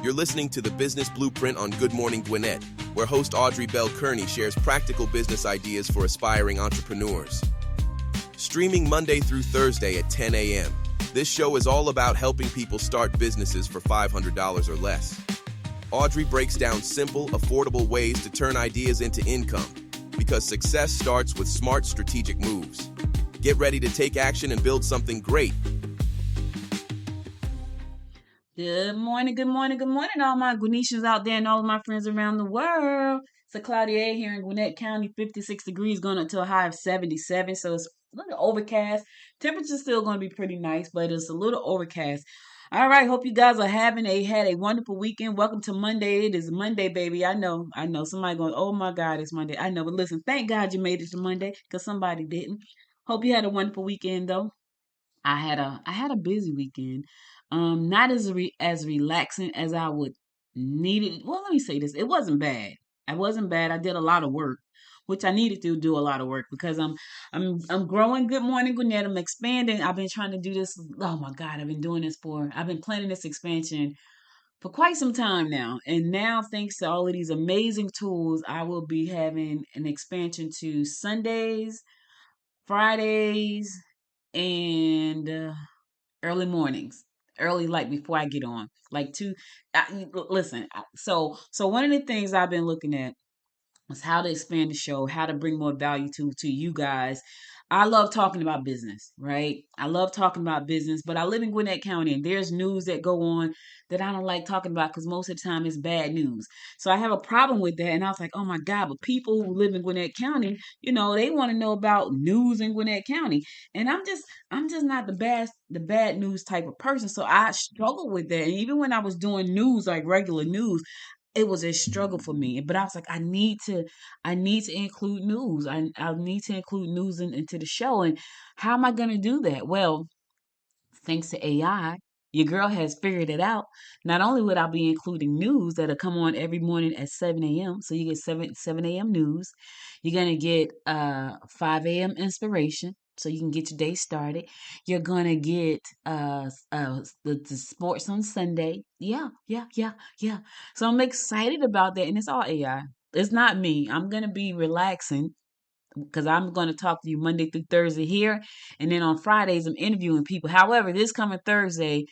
You're listening to the Business Blueprint on Good Morning Gwinnett, where host Audrey Bell-Kearney shares practical business ideas for aspiring entrepreneurs. Streaming Monday through Thursday at 10 a.m., this show is all about helping people start businesses for $500 or less. Audrey breaks down simple, affordable ways to turn ideas into income, because success starts with smart, strategic moves. Get ready to take action and build something great. Good morning, good morning, good morning, all my Gwinnetians out there and all of my friends around the world. It's a cloudy day here in Gwinnett County, 56 degrees, going up to a high of 77, so it's a little overcast. Temperature's still going to be pretty nice, but it's a little overcast. All right, hope you guys are had a wonderful weekend. Welcome to Monday. It is Monday, baby. I know. Somebody going, oh my God, it's Monday. I know, but listen, thank God you made it to Monday, because somebody didn't. Hope you had a wonderful weekend, though. I had a busy weekend. Not as relaxing as I would need it. Well, let me say this. It wasn't bad. It wasn't bad. I did a lot of work, which I needed to do a lot of work because I'm growing. Good morning, Gwinnett. I'm expanding. I've been trying to do this. Oh my God, I've been planning this expansion for quite some time now. And now, thanks to all of these amazing tools, I will be having an expansion to Sundays, Fridays, and early mornings, early like before I get on, like two. Listen, so one of the things I've been looking at is how to expand the show, how to bring more value to you guys. I love talking about business, right? I love talking about business, but I live in Gwinnett County and there's news that go on that I don't like talking about because most of the time it's bad news. So I have a problem with that. And I was like, oh my God, but people who live in Gwinnett County, they want to know about news in Gwinnett County. And I'm just not the bad news type of person. So I struggle with that. And even when I was doing news, like regular news, it was a struggle for me. But I was like, I need to include news. I need to include news into the show. And how am I going to do that? Well, thanks to AI, your girl has figured it out. Not only would I be including news that'll come on every morning at 7 a.m., so you get 7 a.m. news. You're gonna get 5 a.m. inspiration, so you can get your day started. You're gonna get the sports on Sunday. Yeah, yeah, yeah, yeah. So I'm excited about that, and it's all AI. It's not me. I'm gonna be relaxing because I'm going to talk to you Monday through Thursday here. And then on Fridays, I'm interviewing people. However, this coming Thursday,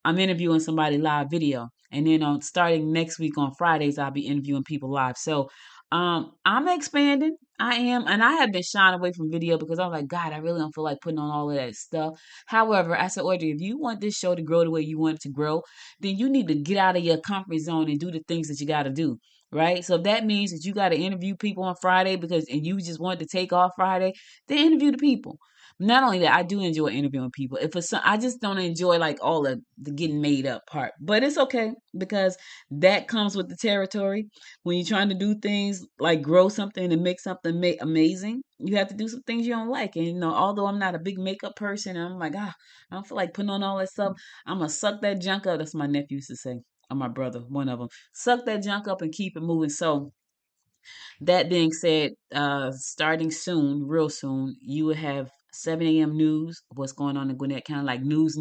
I'm interviewing somebody live video. And then on starting next week on Fridays, I'll be interviewing people live. So I'm expanding. I am. And I have been shying away from video because I'm like, God, I really don't feel like putting on all of that stuff. However, I said, Audrey, if you want this show to grow the way you want it to grow, then you need to get out of your comfort zone and do the things that you got to do, right? So if that means that you got to interview people on Friday and you just wanted to take off Friday, then interview the people. Not only that, I do enjoy interviewing people. I just don't enjoy like all the getting made up part, but it's okay because that comes with the territory. When you're trying to do things like grow something and make something amazing, you have to do some things you don't like. And although I'm not a big makeup person, I'm like, I don't feel like putting on all that stuff. I'm gonna suck that junk up. That's what my nephew used to say. Or my brother, one of them. Suck that junk up and keep it moving. So that being said, starting soon, real soon, you will have 7 a.m. news of what's going on in Gwinnett County, like news.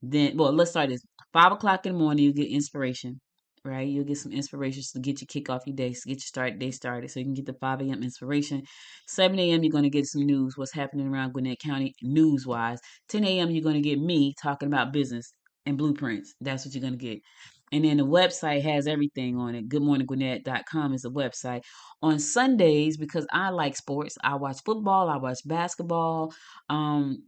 Then, well, let's start this. 5 o'clock in the morning, you get inspiration, right? You'll get some inspiration to get your kick off your day, to get your day started. So you can get the 5 a.m. inspiration. 7 a.m., you're going to get some news, what's happening around Gwinnett County news wise. 10 a.m., you're going to get me talking about business and blueprints. That's what you're going to get. And then the website has everything on it. GoodMorningGwinnett.com is the website. On Sundays, because I like sports, I watch football, I watch basketball. And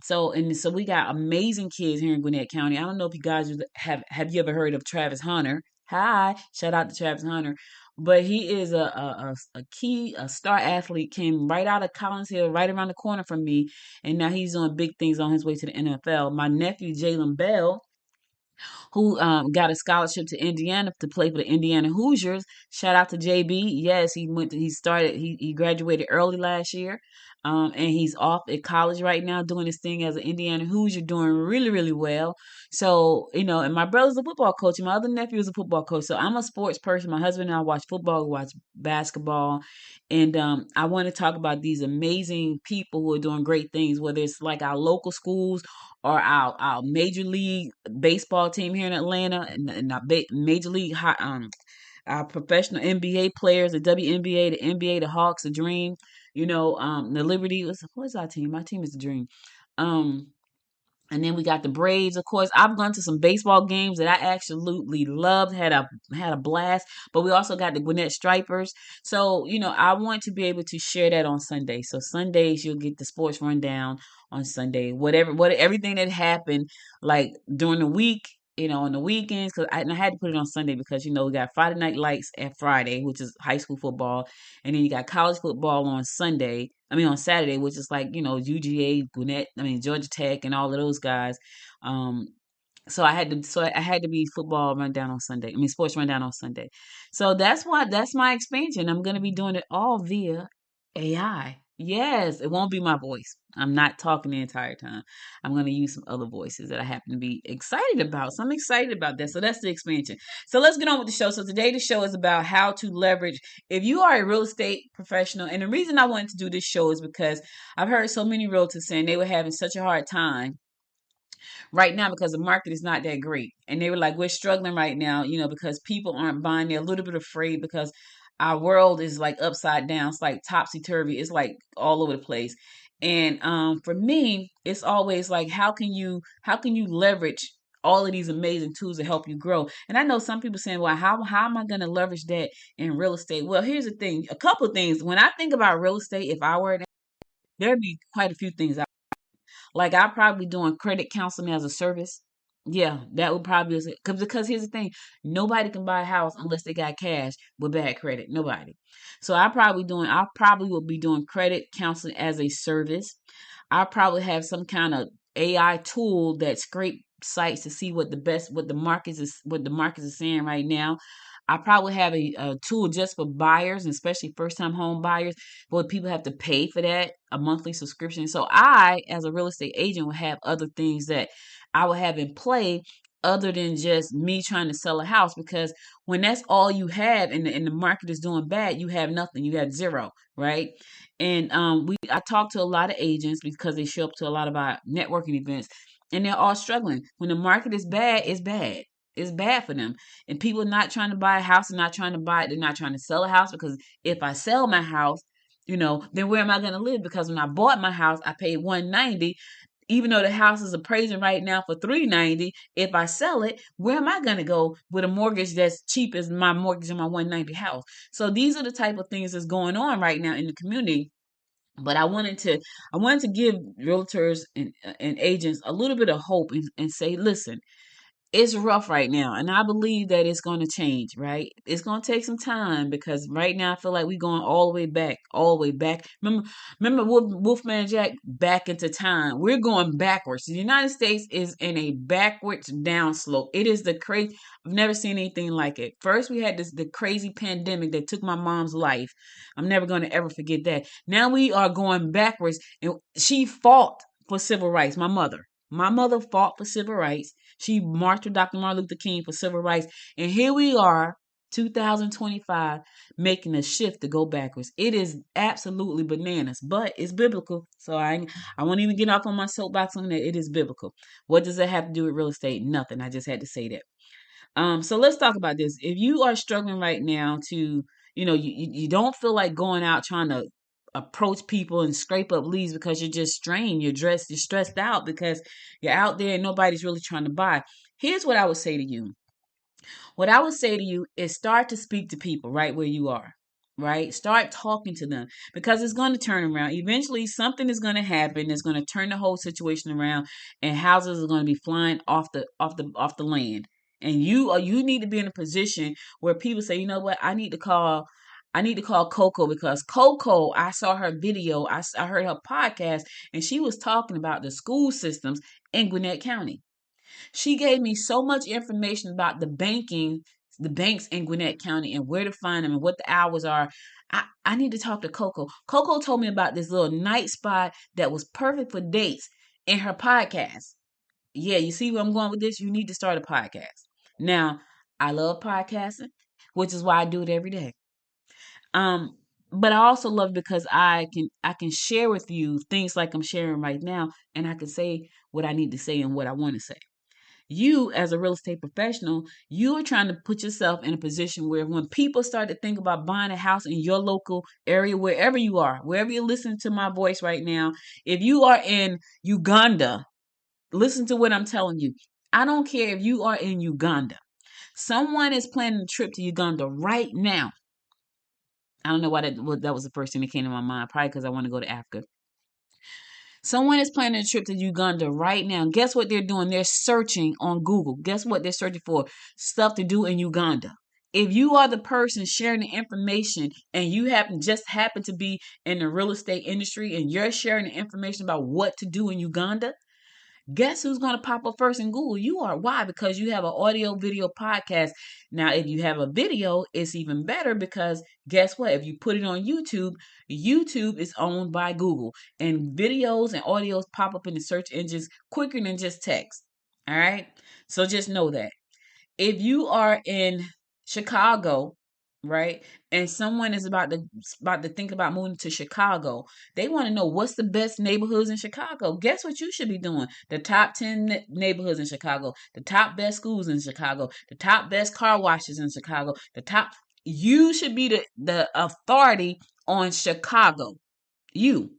so we got amazing kids here in Gwinnett County. I don't know if you guys have you ever heard of Travis Hunter? Hi, shout out to Travis Hunter. But he is a star athlete, came right out of Collins Hill, right around the corner from me, and now he's doing big things on his way to the NFL. My nephew Jalen Bell, who got a scholarship to Indiana to play for the Indiana Hoosiers. Shout out to JB. Yes, he graduated early last year. And he's off at college right now doing his thing as an Indiana Hoosier, doing really, really well. So, and my brother's a football coach, and my other nephew is a football coach. So I'm a sports person. My husband and I watch football, we watch basketball, and I want to talk about these amazing people who are doing great things, whether it's like our local schools or our major league baseball team here in Atlanta, and our major league our professional NBA players, the WNBA, the NBA, the Hawks, the Dream, the Liberty. What's our team? My team is the Dream. Um, and then we got the Braves, of course. I've gone to some baseball games that I absolutely loved, had a blast. But we also got the Gwinnett Stripers. So, I want to be able to share that on Sunday. So Sundays you'll get the sports rundown on Sunday. What everything that happened like during the week, on the weekends, and I had to put it on Sunday because we got Friday Night Lights at Friday, which is high school football, and then you got college football on Sunday. I mean on Saturday, which is like UGA, Gwinnett, Georgia Tech, and all of those guys. Um, so I had to be football rundown on Sunday. Sports rundown on Sunday. So that's my expansion. I'm gonna be doing it all via AI. Yes, it won't be my voice. I'm not talking the entire time. I'm gonna use some other voices that I happen to be excited about. So I'm excited about that. So that's the expansion. So let's get on with the show. So today the show is about how to leverage if you are a real estate professional. And the reason I wanted to do this show is because I've heard so many realtors saying they were having such a hard time right now because the market is not that great. And they were like, we're struggling right now, because people aren't buying. They're a little bit afraid because our world is like upside down. It's like topsy turvy. It's like all over the place. And for me, it's always like, how can you leverage all of these amazing tools to help you grow? And I know some people saying, well, how am I going to leverage that in real estate? Well, here's the thing, a couple of things. When I think about real estate, if I were, there'd be quite a few things. Like I probably doing credit counseling as a service. Yeah, that would probably because here's the thing, nobody can buy a house unless they got cash with bad credit. Nobody. So I probably will be doing credit counseling as a service. I probably have some kind of AI tool that scrape sites to see what the markets are saying right now. I probably have a tool just for buyers, and especially first time home buyers, but people have to pay for that, a monthly subscription. So I, as a real estate agent, will have other things that I will have in play other than just me trying to sell a house. Because when that's all you have and the market is doing bad, you have nothing. You have zero, right? And I talk to a lot of agents because they show up to a lot of our networking events, and they're all struggling. When the market is bad, it's bad. It's bad for them. And people are not trying to buy a house and not trying to buy it. They're not trying to sell a house because if I sell my house, then where am I going to live? Because when I bought my house, I paid 190, even though the house is appraising right now for 390. If I sell it, where am I going to go with a mortgage that's cheap as my mortgage on my 190 house? So these are the type of things that's going on right now in the community. But I wanted to give realtors and agents a little bit of hope and say, listen, it's rough right now, and I believe that it's going to change, right? It's going to take some time because right now I feel like we're going all the way back, all the way back. Remember Wolfman Jack, back into time. We're going backwards. The United States is in a backwards downslope. It is the crazy. I've never seen anything like it. First, we had the crazy pandemic that took my mom's life. I'm never going to ever forget that. Now we are going backwards, and she fought for civil rights. My mother. My mother fought for civil rights. She marched with Dr. Martin Luther King for civil rights. And here we are, 2025, making a shift to go backwards. It is absolutely bananas, but it's biblical. So I won't even get off on my soapbox on that. It is biblical. What does that have to do with real estate? Nothing. I just had to say that. So let's talk about this. If you are struggling right now to, you don't feel like going out trying to approach people and scrape up leads because you're just strained, you're stressed out because you're out there and nobody's really trying to buy. Here's what I would say to you. What I would say to you is start to speak to people right where you are. Right? Start talking to them because it's going to turn around. Eventually something is going to happen that's going to turn the whole situation around, and houses are going to be flying off the land. And you need to be in a position where people say, you know what, I need to call Coco because Coco, I saw her video, I heard her podcast, and she was talking about the school systems in Gwinnett County. She gave me so much information about the banking the banks in Gwinnett County and where to find them and what the hours are. I need to talk to Coco. Coco told me about this little night spot that was perfect for dates in her podcast. Yeah, you see where I'm going with this? You need to start a podcast. Now, I love podcasting, which is why I do it every day. Um, but I also love it because I can share with you things like I'm sharing right now, and I can say what I need to say and what I want to say. You, as a real estate professional, you are trying to put yourself in a position where when people start to think about buying a house in your local area, wherever you are, wherever you're listening to my voice right now, if you are in Uganda, listen to what I'm telling you. I don't care if you are in Uganda. Someone is planning a trip to Uganda right now. I don't know why that was the first thing that came to my mind. Probably because I want to go to Africa. Someone is planning a trip to Uganda right now. Guess what they're doing? They're searching on Google. Guess what they're searching for? Stuff to do in Uganda. If you are the person sharing the information and you happen to be in the real estate industry and you're sharing the information about what to do in Uganda, guess who's going to pop up first in Google? You are. Why? Because you have an audio video podcast. Now, if you have a video, it's even better because guess what? If you put it on YouTube, YouTube is owned by Google and videos and audios pop up in the search engines quicker than just text. All right. So just know that. If you are in Chicago, right, and someone is about to think about moving to Chicago, they want to know what's the best neighborhoods in Chicago. Guess what you should be doing? The top 10 neighborhoods in Chicago, the top best schools in Chicago, the top best car washes in Chicago, the top. You should be the authority on Chicago. You.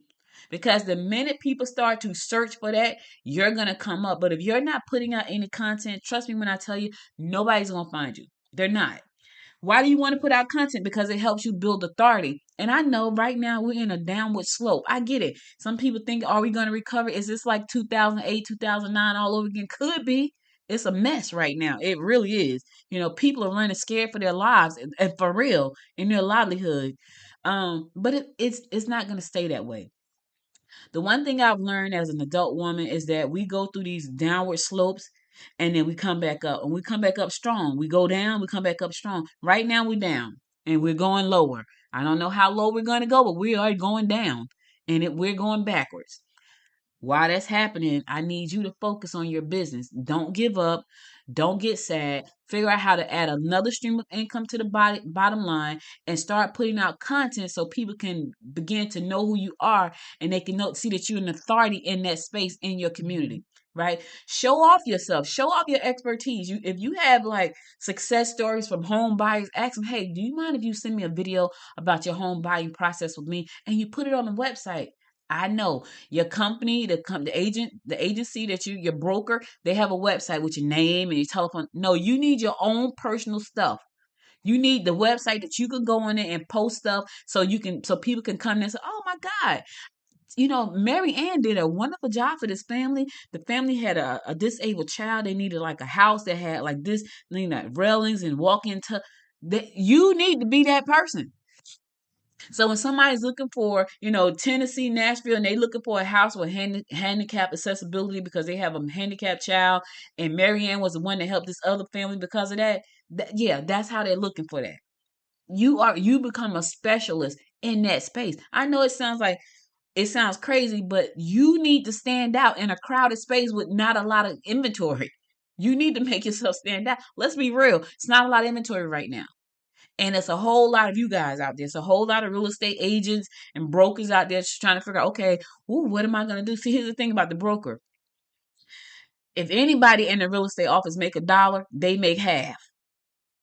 Because the minute people start to search for that, you're going to come up. But if you're not putting out any content, trust me when I tell you, nobody's going to find you. They're not. Why do you want to put out content? Because it helps you build authority. And I know right now we're in a downward slope. I get it. Some people think, are we going to recover? Is this like 2008, 2009 all over again? Could be. It's a mess right now. It really is. People are running scared for their lives and for real in their livelihood. But it's not going to stay that way. The one thing I've learned as an adult woman is that we go through these downward slopes and then we come back up. And we come back up strong. We go down, we come back up strong. Right now we're down and we're going lower. I don't know how low we're going to go, but we are going down and we're going backwards. While that's happening, I need you to focus on your business. Don't give up. Don't get sad. Figure out how to add another stream of income to the bottom line and start putting out content so people can begin to know who you are and they can see that you're an authority in that space in your community, right? Show off yourself. Show off your expertise. If you have like success stories from home buyers, ask them, hey, do you mind if you send me a video about your home buying process with me and you put it on the website? I know your company, the agent, the agency that your broker, they have a website with your name and your telephone. No, you need your own personal stuff. You need the website that you can go on there and post stuff so people can come in and say, oh my God. Mary Ann did a wonderful job for this family. The family had a disabled child. They needed like a house that had like this, railings and walk-in. You need to be that person. So when somebody's looking for, Tennessee, Nashville, and they looking for a house with handicap accessibility because they have a handicapped child, and Marianne was the one that helped this other family because of that, yeah, that's how they're looking for that. You become a specialist in that space. I know it sounds crazy, but you need to stand out in a crowded space with not a lot of inventory. You need to make yourself stand out. Let's be real. It's not a lot of inventory right now. And it's a whole lot of you guys out there. It's a whole lot of real estate agents and brokers out there just trying to figure out, okay, what am I going to do? See, here's the thing about the broker. If anybody in the real estate office make $1, they make half.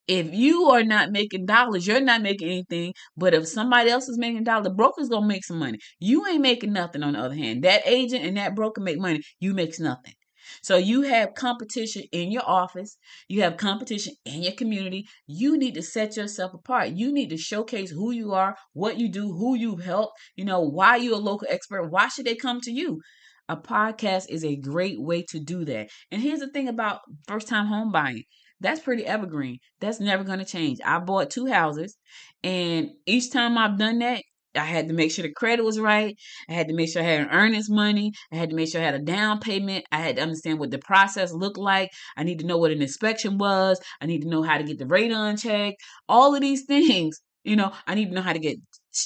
If you are not making dollars, you're not making anything. But if somebody else is making dollars, the broker's going to make some money. You ain't making nothing on the other hand. That agent and that broker make money. You makes nothing. So you have competition in your office. You have competition in your community. You need to set yourself apart. You need to showcase who you are, what you do, who you've helped, why you're a local expert. Why should they come to you? A podcast is a great way to do that. And here's the thing about first-time home buying. That's pretty evergreen. That's never going to change. I bought 2 houses, and each time I've done that, I had to make sure the credit was right. I had to make sure I had an earnest money. I had to make sure I had a down payment. I had to understand what the process looked like. I need to know what an inspection was. I need to know how to get the radon checked. All of these things, I need to know how to get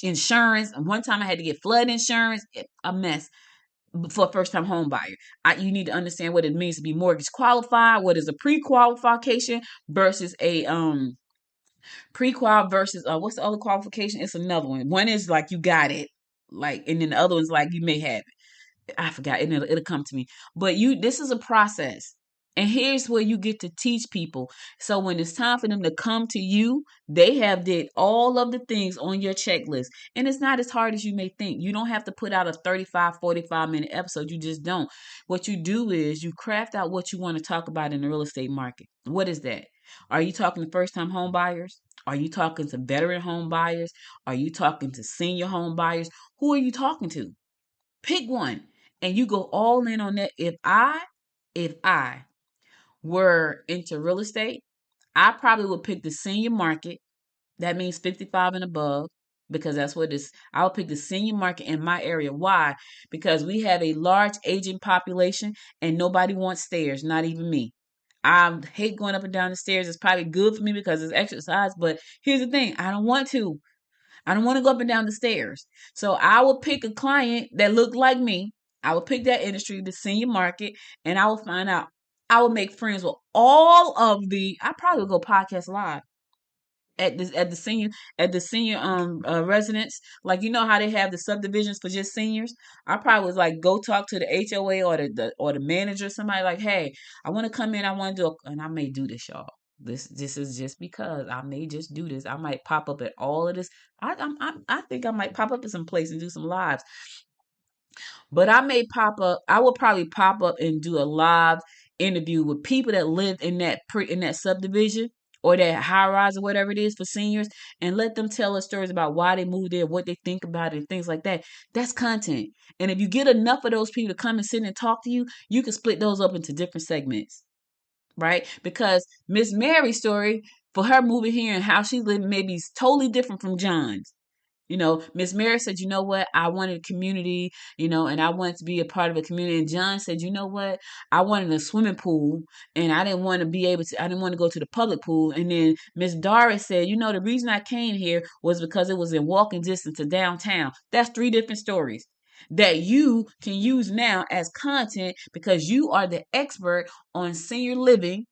insurance. And one time I had to get flood insurance. A mess for a first time home buyer. You need to understand what it means to be mortgage qualified. What is a pre-qualification versus a pre-qual versus what's the other qualification? It's another one. One is like you got it, like, and then the other one's like you may have it. I forgot, and it'll come to me. But this is a process. And here's where you get to teach people. So when it's time for them to come to you, they have did all of the things on your checklist. And it's not as hard as you may think. You don't have to put out a 35, 45-minute episode. You just don't. What you do is you craft out what you want to talk about in the real estate market. What is that? Are you talking to first-time home buyers? Are you talking to veteran home buyers? Are you talking to senior home buyers? Who are you talking to? Pick one. And you go all in on that. If I were into real estate, I probably would pick the senior market. That means 55 and above, because that's what it is. I would pick the senior market in my area. Why? Because we have a large aging population and nobody wants stairs, not even me. I hate going up and down the stairs. It's probably good for me because it's exercise, but here's the thing. I don't want to. I don't want to go up and down the stairs. So I will pick a client that looked like me. I will pick that industry, the senior market, and I will find out. I will make friends with all of I probably will go podcast live at the senior residents. Like, how they have the subdivisions for just seniors. I probably was like, go talk to the HOA or the manager, somebody like, hey, I want to come in, I want to and I may do this, y'all. This is just because I may just do this. I might pop up at all of this. I think I might pop up at some place and do some lives. But I will probably pop up and do a live interview with people that live in that subdivision or that high rise or whatever it is for seniors, and let them tell us stories about why they moved there, what they think about it, and things like that. That's content. And if you get enough of those people to come and sit and talk to you, you can split those up into different segments, right? Because Miss Mary's story for her moving here and how she lived maybe is totally different from John's. Miss Mary said, you know what, I wanted a community, and I wanted to be a part of a community. And John said, you know what, I wanted a swimming pool, and I didn't want to go to the public pool. And then Miss Doris said, the reason I came here was because it was in walking distance to downtown. That's 3 different stories that you can use now as content, because you are the expert on senior living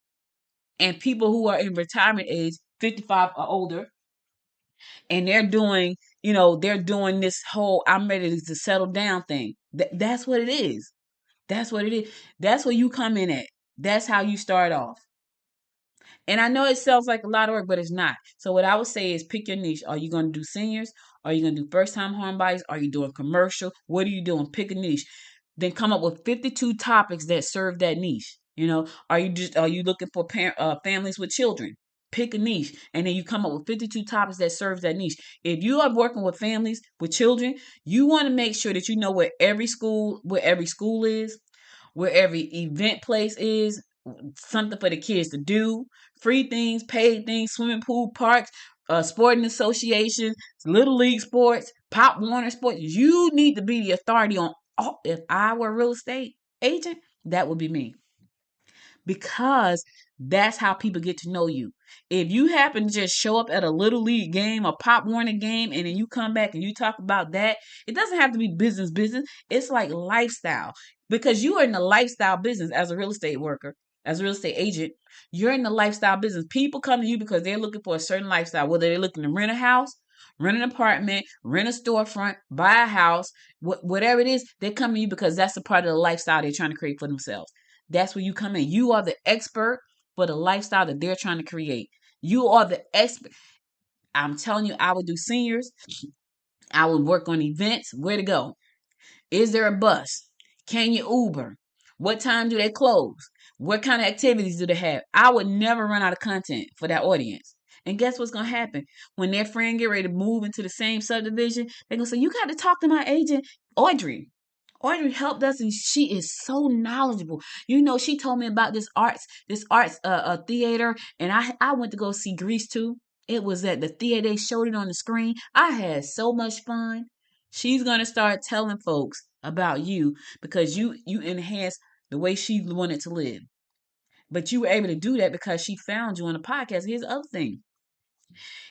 and people who are in retirement age, 55 or older. And they're doing this whole I'm ready to settle down thing. That's what it is. That's what it is. That's where you come in at. That's how you start off. And I know it sounds like a lot of work, but it's not. So what I would say is pick your niche. Are you going to do seniors? Are you going to do first-time home buyers? Are you doing commercial? What are you doing? Pick a niche. Then come up with 52 topics that serve that niche. Are you looking for families with children? Pick a niche, and then you come up with 52 topics that serves that niche. If you are working with families with children, you want to make sure that you know where every school is, where every event place is, something for the kids to do, free things, paid things, swimming pool, parks, sporting associations, little league sports, Pop Warner sports. You need to be the authority on all. If I were a real estate agent, that would be me. Because that's how people get to know you. If you happen to just show up at a little league game, a Pop Warner game, and then you come back and you talk about that, it doesn't have to be business. It's like lifestyle, because you are in the lifestyle business as a real estate worker, as a real estate agent. You're in the lifestyle business. People come to you because they're looking for a certain lifestyle, whether they're looking to rent a house, rent an apartment, rent a storefront, buy a house, whatever it is, they come to you because that's a part of the lifestyle they're trying to create for themselves. That's where you come in. You are the expert for the lifestyle that they're trying to create. You are the expert. I'm telling you, I would do seniors. I would work on events. Where to go? Is there a bus? Can you Uber? What time do they close? What kind of activities do they have? I would never run out of content for that audience. And guess what's going to happen? When their friend get ready to move into the same subdivision, they're going to say, you got to talk to my agent, Audrey. Audrey helped us, and she is so knowledgeable. She told me about this arts theater, and I went to go see Grease too. It was at the theater. They showed it on the screen. I had so much fun. She's gonna start telling folks about you because you enhanced the way she wanted to live. But you were able to do that because she found you on a podcast. Here's the other thing.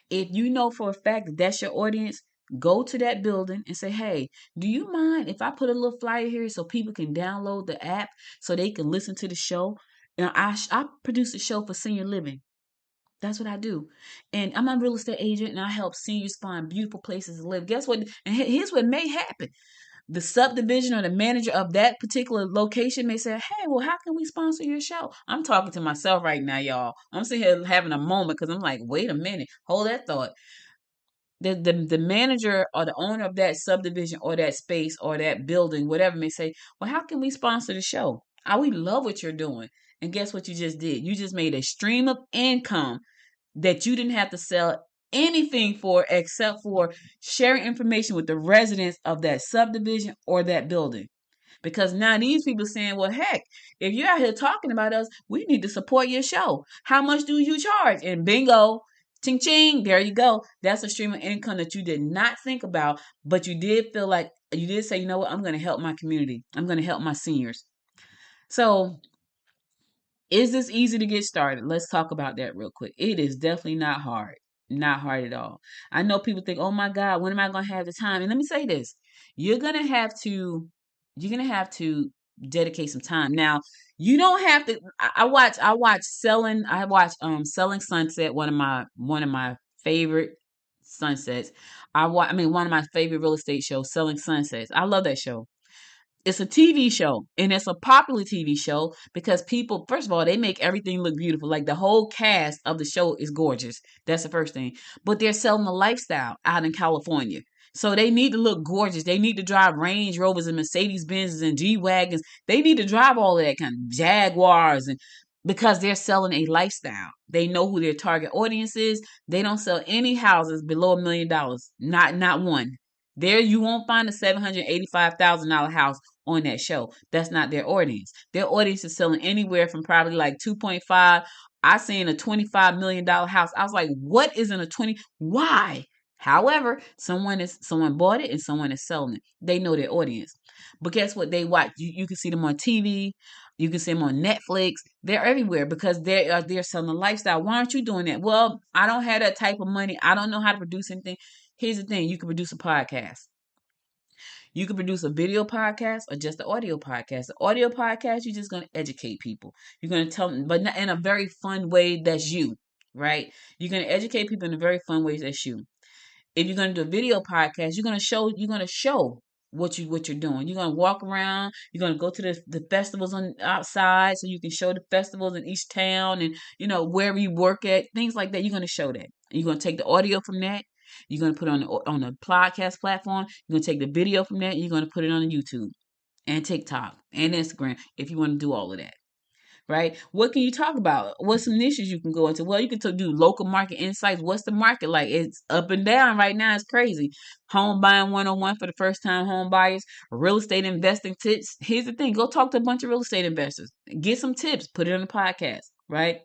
If you know for a fact that that's your audience, go to that building and say, hey, do you mind if I put a little flyer here so people can download the app so they can listen to the show? And I produce a show for senior living. That's what I do. And I'm a real estate agent and I help seniors find beautiful places to live. Guess what? And here's what may happen. The subdivision or the manager of that particular location may say, hey, well, how can we sponsor your show? I'm talking to myself right now, y'all. I'm sitting here having a moment because I'm like, wait a minute, hold that thought. The manager or the owner of that subdivision or that space or that building, whatever, may say, well, how can we sponsor the show? We love what you're doing. And guess what you just did? You just made a stream of income that you didn't have to sell anything for except for sharing information with the residents of that subdivision or that building. Because now these people are saying, well, heck, if you're out here talking about us, we need to support your show. How much do you charge? And bingo, ching ching, there you go. That's a stream of income that you did not think about, but you did feel like you did say, you know what, I'm going to help my community. I'm going to help my seniors. So is this easy to get started? Let's talk about that real quick. It is definitely not hard. Not hard at all. I know people think, "Oh my God, when am I going to have the time?" And let me say this. You're going to have to dedicate some time. Now, you don't have to I watch Selling Sunset, one of my favorite sunsets. One of my favorite real estate shows, Selling Sunsets. I love that show. It's a TV show and it's a popular TV show because people, first of all, they make everything look beautiful. Like the whole cast of the show is gorgeous. That's the first thing. But they're selling a lifestyle out in California. So they need to look gorgeous. They need to drive Range Rovers and Mercedes Benzes and G Wagons. They need to drive all of that kind of Jaguars and because they're selling a lifestyle. They know who their target audience is. They don't sell any houses below $1 million. Not one. There you won't find a $785,000 house on that show. That's not their audience. Their audience is selling anywhere from probably like 2.5. I seen a $25 million house. I was like, what isn't a 20? Why? However, someone bought it and someone is selling it. They know their audience. But guess what? They watch. You can see them on TV. You can see them on Netflix. They're everywhere because they're selling a lifestyle. Why aren't you doing that? Well, I don't have that type of money. I don't know how to produce anything. Here's the thing. You can produce a podcast. You can produce a video podcast or just an audio podcast. The audio podcast, you're just going to educate people. You're going to tell them, but in a very fun way that's you, right? You're going to educate people in a very fun way that's you. If you're going to do a video podcast, you're going to show what you're doing. You're going to walk around. You're going to go to the festivals on outside so you can show the festivals in each town and, wherever you work at, things like that. You're going to show that. You're going to take the audio from that. You're going to put it on a podcast platform. You're going to take the video from that and you're going to put it on YouTube and TikTok and Instagram if you want to do all of that. Right? What can you talk about? What's some niches you can go into? Well, you can do local market insights. What's the market like? It's up and down right now. It's crazy. Home buying 101 for the first time home buyers, real estate investing tips. Here's the thing. Go talk to a bunch of real estate investors. Get some tips. Put it on the podcast, right?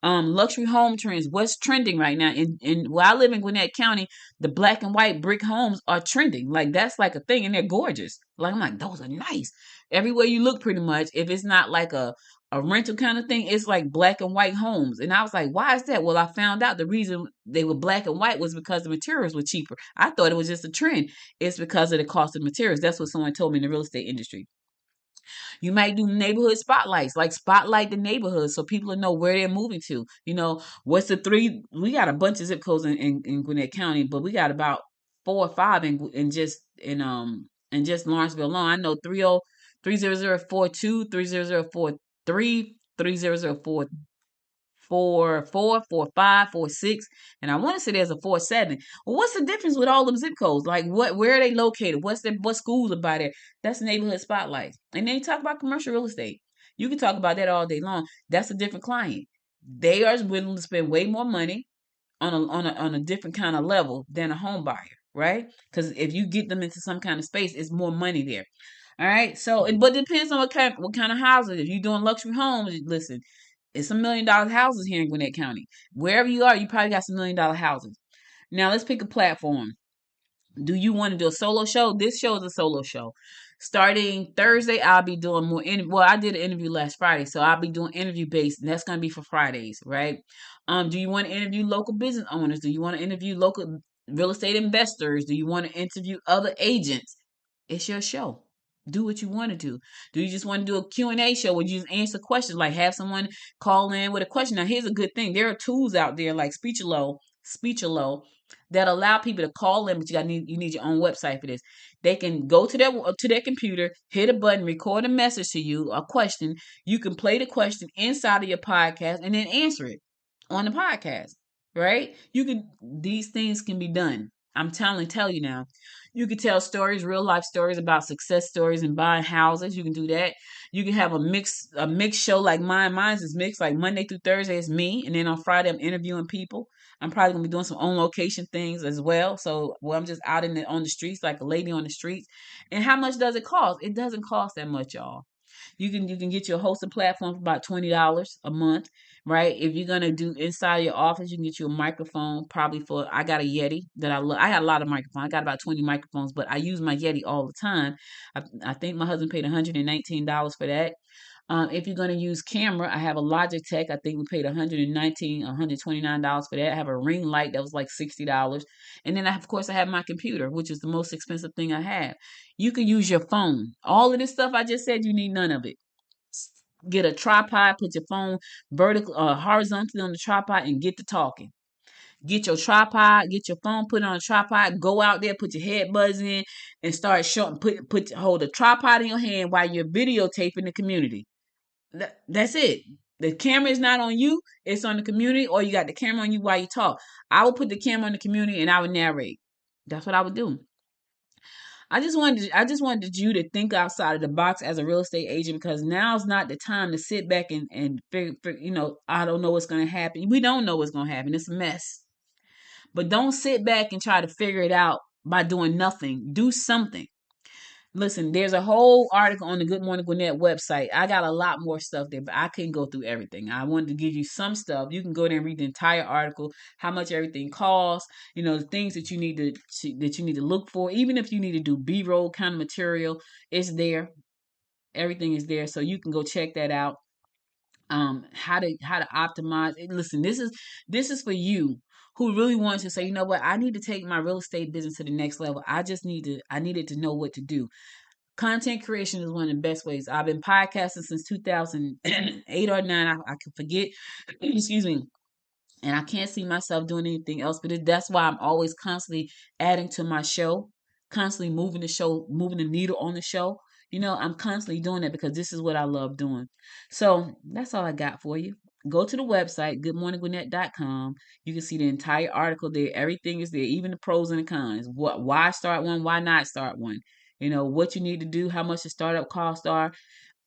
Luxury home trends. What's trending right now? Where I live in Gwinnett County, the black and white brick homes are trending. Like that's like a thing, and they're gorgeous. Like I'm like, those are nice. Everywhere you look, pretty much, if it's not like a rental kind of thing, it's like black and white homes. And I was like, why is that? Well, I found out the reason they were black and white was because the materials were cheaper. I thought it was just a trend. It's because of the cost of materials. That's what someone told me in the real estate industry. You might do neighborhood spotlights, like spotlight the neighborhood so people will know where they're moving to. What's the three? We got a bunch of zip codes in Gwinnett County, but we got about 4 or 5 in just Lawrenceville alone. I know 30042, 30043, 30044, 4, 4, 6, and I want to say there's a 4, 7. Well, what's the difference with all them zip codes? Like, where are they located? What schools are by there? That's neighborhood spotlights. And then you talk about commercial real estate. You can talk about that all day long. That's a different client. They are willing to spend way more money on a different kind of level than a home buyer, right? Because if you get them into some kind of space, it's more money there. All right. So, but it depends on what kind of houses. If you're doing luxury homes, listen. It's some $1 million houses here in Gwinnett County. Wherever you are, you probably got some $1 million houses. Now let's pick a platform. Do you want to do a solo show? This show is a solo show. Starting Thursday, I'll be doing more. Well, I did an interview last Friday, so I'll be doing interview based, and that's going to be for Fridays, right? Do you want to interview local business owners? Do you want to interview local real estate investors? Do you want to interview other agents? It's your show. Do what you want to do. Do you just want to do a Q&A show where you just answer questions, like have someone call in with a question? Now, here's a good thing. There are tools out there like Speechalo, that allow people to call in, but you need your own website for this. They can go to their computer, hit a button, record a message to you, a question. You can play the question inside of your podcast and then answer it on the podcast, right? These things can be done. I'm tell you now. You can tell stories, real life stories about success stories and buying houses. You can do that. You can have a mixed show like mine. Mine's is mixed, like Monday through Thursday is me, and then on Friday I'm interviewing people. I'm probably gonna be doing some on location things as well. So I'm just out on the streets like a lady on the streets. And how much does it cost? It doesn't cost that much, y'all. You can get your hosting platform for about $20 a month, right? If you're gonna do inside your office, you can get you a microphone. I got a Yeti that I love. I had a lot of microphones. I got about 20 microphones, but I use my Yeti all the time. I think my husband paid $119 for that. If you're gonna use camera, I have a Logitech. I think we paid $129 for that. I have a ring light that was like $60, and then of course I have my computer, which is the most expensive thing I have. You can use your phone. All of this stuff I just said, you need none of it. Get a tripod, put your phone horizontally on the tripod, and get to talking. Get your tripod, get your phone, put it on a tripod, go out there, put your headbuds in, and start showing. Hold a tripod in your hand while you're videotaping the community. That's it. The camera is not on you; it's on the community, or you got the camera on you while you talk. I would put the camera on the community, and I would narrate. That's what I would do. I just wanted you to think outside of the box as a real estate agent, because now's not the time to sit back and figure, I don't know what's going to happen. We don't know what's going to happen. It's a mess. But don't sit back and try to figure it out by doing nothing. Do something. Listen, there's a whole article on the Good Morning Gwinnett website. I got a lot more stuff there, but I couldn't go through everything. I wanted to give you some stuff. You can go there and read the entire article, how much everything costs, the things that you need to look for. Even if you need to do B-roll kind of material, it's there. Everything is there, so you can go check that out. How to optimize. Listen, this is for you who really wants to say, you know what, I need to take my real estate business to the needed to know what to do. Content creation is one of the best ways. I've been podcasting since 2008 or 9. I can forget. Excuse me. And I can't see myself doing anything else, but that's why I'm always constantly adding to my show, constantly moving the needle on the show. I'm constantly doing that because this is what I love doing. So that's all I got for you. Go to the website, goodmorninggwinnett.com. You can see the entire article there. Everything is there, even the pros and the cons. Why start one? Why not start one? What you need to do, how much the startup costs are.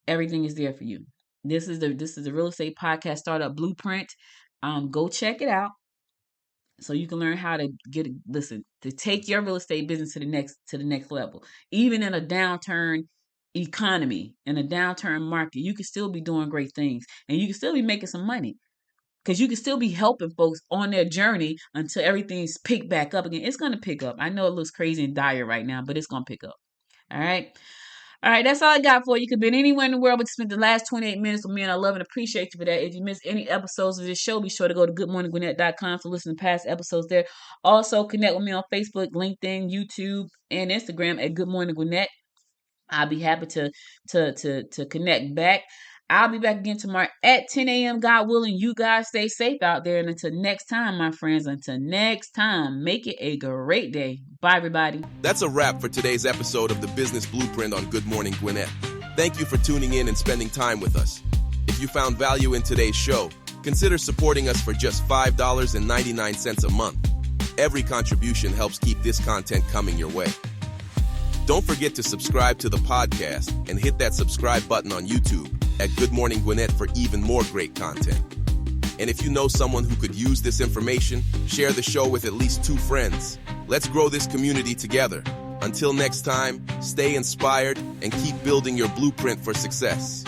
Everything is there for you. This is the Real Estate Podcast Startup Blueprint. Go check it out so you can learn how to to take your real estate business to the next level. Even in a downturn economy, in a downturn market, you can still be doing great things, and you can still be making some money, because you can still be helping folks on their journey until everything's picked back up again. It's going to pick up. I know it looks crazy and dire right now, but it's going to pick up. All right, that's all I got for you. You could be anywhere in the world, but you spent the last 28 minutes with me, and I love and appreciate you for that. If you missed any episodes of this show, be sure to go to goodmorninggwinnett.com to listen to past episodes there. Also, connect with me on Facebook, LinkedIn, YouTube, and Instagram at Good Morning Gwinnett. I'll be happy to connect back. I'll be back again tomorrow at 10 a.m. God willing. You guys stay safe out there. And until next time, my friends, make it a great day. Bye, everybody. That's a wrap for today's episode of the Business Blueprint on Good Morning Gwinnett. Thank you for tuning in and spending time with us. If you found value in today's show, consider supporting us for just $5.99 a month. Every contribution helps keep this content coming your way. Don't forget to subscribe to the podcast and hit that subscribe button on YouTube at Good Morning Gwinnett for even more great content. And if you know someone who could use this information, share the show with at least 2 friends. Let's grow this community together. Until next time, stay inspired and keep building your blueprint for success.